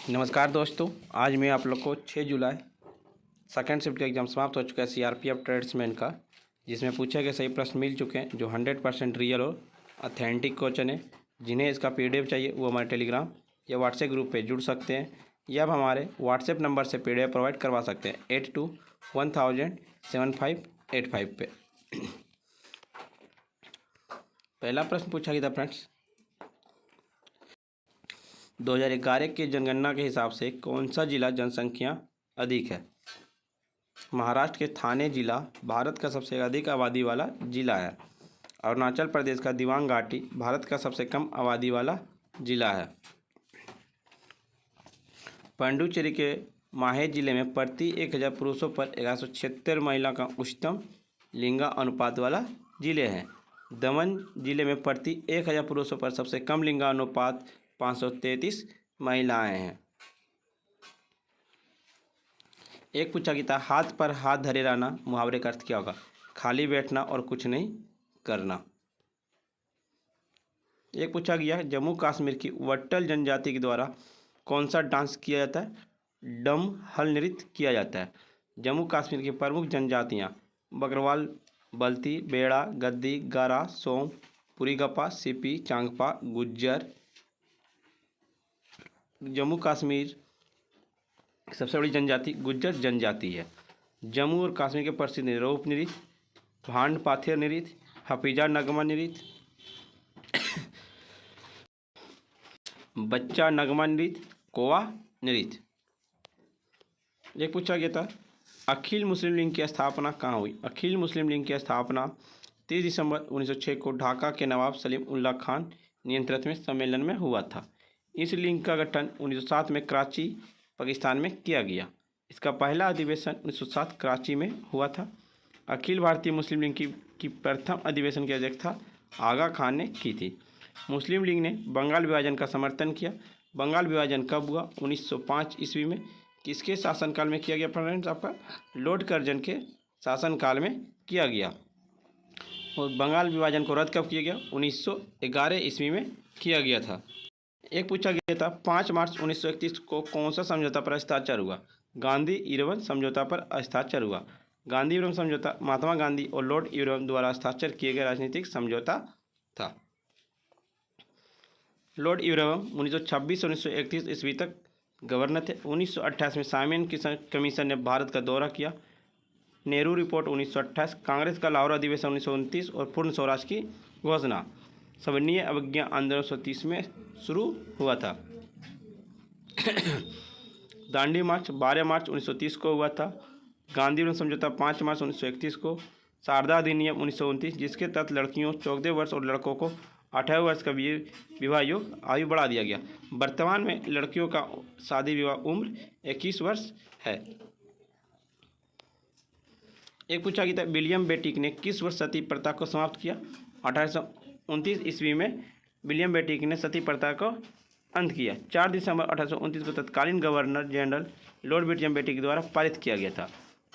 नमस्कार दोस्तों, आज मैं आप लोग को 6 जुलाई सेकेंड शिफ्ट का एग्ज़ाम समाप्त हो चुका है सीआरपीएफ ट्रेड्समैन का, जिसमें पूछे गए सही प्रश्न मिल चुके हैं जो 100% रियल और ऑथेंटिक क्वेश्चन है। जिन्हें इसका पीडीएफ चाहिए वो हमारे टेलीग्राम या व्हाट्सएप ग्रुप पे जुड़ सकते हैं या आप हमारे व्हाट्सएप नंबर से पीडीएफ प्रोवाइड करवा सकते हैं 82107585 पे। पहला प्रश्न पूछा गया था फ्रेंड्स, 2011 की जनगणना के हिसाब से कौन सा जिला जनसंख्या अधिक है? महाराष्ट्र के थाने जिला भारत का सबसे अधिक आबादी वाला जिला है। अरुणाचल प्रदेश का दिबांग घाटी भारत का सबसे कम आबादी वाला जिला है। पांडुचेरी के माहे जिले में प्रति 1000 पुरुषों पर 176 महिला का उच्चतम लिंगा अनुपात वाला जिले हैं। दमन जिले में प्रति 1000 पुरुषों पर सबसे कम लिंगा अनुपात 533 महिलाएं हैं। एक पूछा गया था, हाथ पर हाथ धरे रहना मुहावरे का अर्थ क्या होगा? खाली बैठना और कुछ नहीं करना। एक पूछा गया, जम्मू कश्मीर की वट्टल जनजाति के द्वारा कौन सा डांस किया जाता है? डम हल नृत्य किया जाता है। जम्मू कश्मीर की प्रमुख जनजातियां बकरवाल, बल्ती, बेड़ा, गद्दी, गारा, सोम, पुरीगपा, सिपी, चांगपा, गुज्जर। जम्मू कश्मीर सबसे बड़ी जनजाति गुज्जर जनजाति है। जम्मू और कश्मीर के प्रसिद्ध नृत्य रौप नृत्य, भांड पाथेर नृत्य, हफीजा नगमा नृत्य, बच्चा नगमा नृत्य, कोवा नृत्य। एक पूछा गया था, अखिल मुस्लिम लीग की स्थापना कहाँ हुई? अखिल मुस्लिम लीग की स्थापना 30 दिसंबर 1906 को ढाका के नवाब सलीम उल्लाह खान नियंत्रण में सम्मेलन में हुआ था। इस लीग का गठन 1907 में कराची पाकिस्तान में किया गया। इसका पहला अधिवेशन 1907 कराची में हुआ था। अखिल भारतीय मुस्लिम लीग की प्रथम अधिवेशन की अध्यक्षता आगा खान ने की थी। मुस्लिम लीग ने बंगाल विभाजन का समर्थन किया। बंगाल विभाजन कब हुआ? 1905 ईस्वी में। किसके शासनकाल में किया गया फ्रेंड्स? आपका लॉर्ड कर्जन के शासनकाल में किया गया। और बंगाल विभाजन को रद्द कब किया गया? 1911 ईस्वी में किया गया था। एक पूछा गया था, 5 मार्च 1931 को कौन सा समझौता पर हस्ताक्षर हुआ? गांधी इरविन समझौता पर हस्ताक्षर हुआ। गांधी इरविन समझौता महात्मा गांधी और लॉर्ड इरविन द्वारा हस्ताक्षर किए गए राजनीतिक समझौता था। लॉर्ड इरविन 1926 से 1931 ईस्वी तक गवर्नर थे। 1928 में साइमन कमीशन ने भारत का दौरा किया। नेहरू रिपोर्ट 1928, कांग्रेस का लाहौर अधिवेशन 1929 और पूर्ण स्वराज की घोषणा सवर्णीय अवज्ञा आंदोलन 1930 में शुरू हुआ था। दांडी मार्च 12 मार्च 1930 को हुआ था। गांधी इरविन समझौता 5 मार्च 1931 को। शारदा अधिनियम 1929, जिसके तहत लड़कियों 14 वर्ष और लड़कों को 18 वर्ष का विवाह योग आयु बढ़ा दिया गया। वर्तमान में लड़कियों का शादी विवाह उम्र 21 वर्ष है। एक पूछा गया था, विलियम बेटिक ने किस वर्ष सती प्रथा को समाप्त किया? 1829 ईस्वी में विलियम बेटिक ने सती प्रथा को अंत किया। 4 दिसंबर 1829 को तत्कालीन गवर्नर जनरल लॉर्ड विलियम बेटिक द्वारा पारित किया गया था।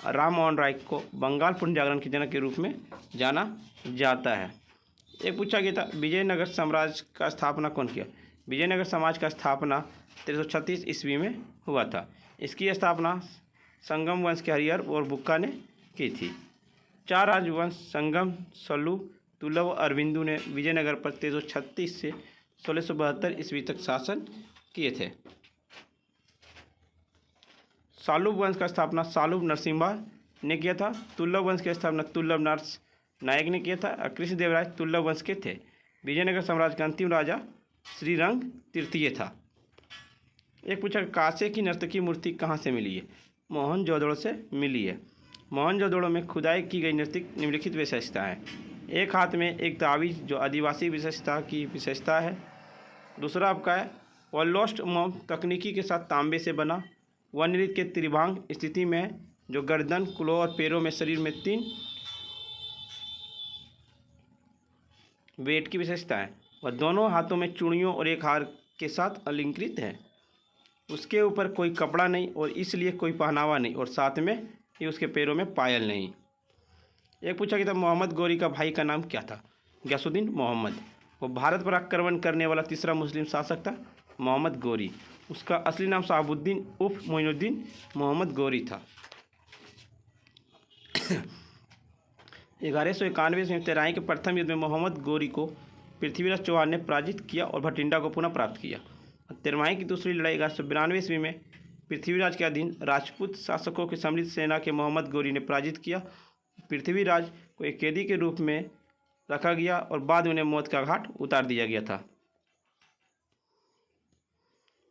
राम मोहन राय को बंगाल पुनर्जागरण के जनक के रूप में जाना जाता है। एक पूछा गया था, विजयनगर साम्राज्य का स्थापना कौन किया? विजयनगर समाज का स्थापना 1336 ईस्वी में हुआ था। इसकी स्थापना संगम वंश के हरिहर और बुक्का ने की थी। 4 राजवंश संगम, सल्लू, तुलव और अरविंदु ने विजयनगर पर 1336 से 1672 ईस्वी तक शासन किए थे। सालुब वंश का स्थापना सालुब नरसिम्हा ने किया था। तुल्लभ वंश की स्थापना तुल्लभ नरस नायक ने किया था। कृष्णदेवराय तुल्लभ वंश के थे। विजयनगर साम्राज्य का अंतिम राजा श्रीरंग तृतीय था। एक पूछा, कांसे की नर्तकी मूर्ति कहाँ से मिली है? मोहनजोदड़ो से मिली है। मोहनजोदड़ो में खुदाई की गई नर्तक निम्नलिखित विशेषता है। एक हाथ में एक ताबीज जो आदिवासी विशेषता की विशेषता है। दूसरा आपका है वॉलोस्ट मोम तकनीकी के साथ तांबे से बना। वह नृत्य के त्रिभांग स्थिति में है जो गर्दन, कुल्हों और पैरों में शरीर में 3 वेट की विशेषता है। वह दोनों हाथों में चूड़ियों और एक हार के साथ अलंकृत है। उसके ऊपर कोई कपड़ा नहीं और इसलिए कोई पहनावा नहीं और साथ में ही उसके पैरों में पायल नहीं। एक पूछा गया था, मोहम्मद गौरी का भाई का नाम क्या था? गयासुद्दीन मोहम्मद। वो भारत पर आक्रमण करने वाला तीसरा मुस्लिम शासक था मोहम्मद गौरी। उसका असली नाम शहाबुद्दीन उर्फ मोइनुद्दीन मोहम्मद गौरी था। 1191 में तराई के प्रथम युद्ध में मोहम्मद गौरी को पृथ्वीराज चौहान ने पराजित किया और भटिंडा को पुनः प्राप्त किया। तिरमाही की दूसरी लड़ाई 1192 ईस्वी में पृथ्वीराज के अधीन राजपूत शासकों की सम्मिलित सेना के मोहम्मद गौरी ने पराजित किया। पृथ्वीराज को एक कैदी के रूप में रखा गया और बाद में उन्हें मौत का घाट उतार दिया गया था।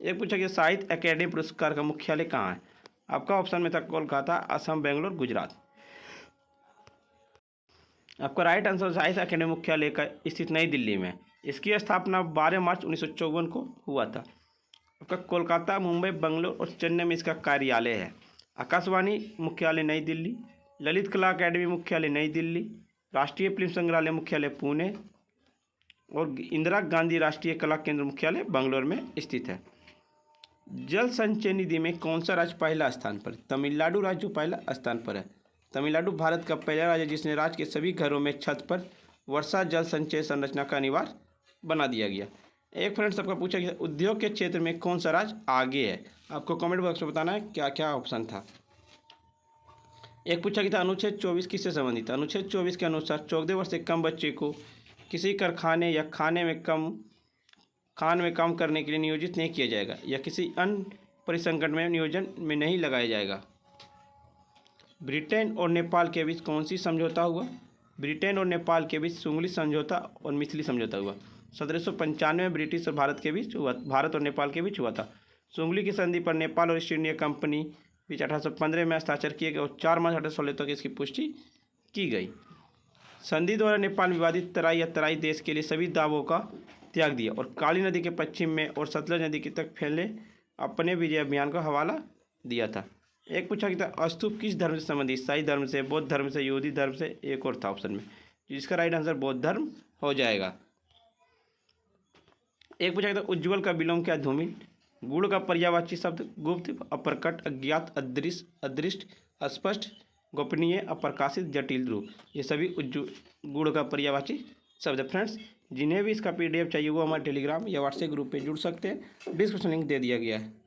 एक पूछा गया साहित्य अकेडमी पुरस्कार का मुख्यालय कहाँ है? आपका ऑप्शन में था कोलकाता, असम, बेंगलोर, गुजरात। आपका राइट आंसर साहित्य अकेडमी मुख्यालय का स्थित नई दिल्ली में। इसकी स्थापना 12 मार्च 1954 को हुआ था। आपका कोलकाता, मुंबई, बंगलोर और चेन्नई में इसका कार्यालय है। आकाशवाणी मुख्यालय नई दिल्ली, ललित कला अकेडमी मुख्यालय नई दिल्ली, राष्ट्रीय फिल्म संग्रहालय मुख्यालय पुणे और इंदिरा गांधी राष्ट्रीय कला केंद्र मुख्यालय बंगलोर में स्थित है। जल संचय निधि में कौन सा राज्य पहला स्थान पर? तमिलनाडु राज्य पहला स्थान पर है। तमिलनाडु भारत का पहला राज्य जिसने राज्य के सभी घरों में छत पर वर्षा जल संचय संरचना का अनिवार्य बना दिया गया। एक फ्रेंड्स सबका पूछा गया उद्योग के क्षेत्र में कौन सा राज्य आगे है? आपको कमेंट बॉक्स में बताना है क्या क्या ऑप्शन था। एक पूछा गया था अनुच्छेद 24 किससे संबंधित? अनुच्छेद 24 के अनुसार 14 वर्ष से कम बच्चे को किसी कारखाने या खान में काम करने के लिए नियोजित नहीं किया जाएगा या किसी अन्य परिसंगठन में नियोजन में नहीं लगाया जाएगा। ब्रिटेन और नेपाल के बीच कौन सी समझौता हुआ? ब्रिटेन और नेपाल के बीच सुंगली समझौता और मिथिली समझौता हुआ। 1795 में ब्रिटिश और भारत और नेपाल के बीच हुआ था। सुंगली की संधि पर नेपाल और ईस्ट इंडिया कंपनी बीच 1815 में हस्ताक्षर किए गए और 4 मार्च 1816 तक इसकी पुष्टि की गई। संधि द्वारा नेपाल में विवादित तराई या तराई देश के लिए सभी दावों का त्याग दिया और काली नदी के पश्चिम में और सतलज नदी के तक फैले अपने विजय अभियान का हवाला दिया था। एक पूछा गया था स्तूप किस धर्म से संबंधित? ईसाई धर्म से, बौद्ध धर्म से, यहूदी धर्म से, एक और था ऑप्शन में, जिसका राइट आंसर बौद्ध धर्म हो जाएगा। एक पूछा गया था उज्ज्वल का विलोम क्या? धूमिल। गुण का पर्यायवाची शब्द गुप्त, अप्रकट, अज्ञात, अदृष्ट, अस्पष्ट, गोपनीय, अप्रकाशित, जटिल रूप, ये सभी गुण का पर्यायवाची शब्द है। फ्रेंड्स जिन्हें भी इसका PDF चाहिए वो हमारे टेलीग्राम या व्हाट्सएप ग्रुप पे जुड़ सकते हैं। डिस्क्रिप्शन लिंक दे दिया गया है।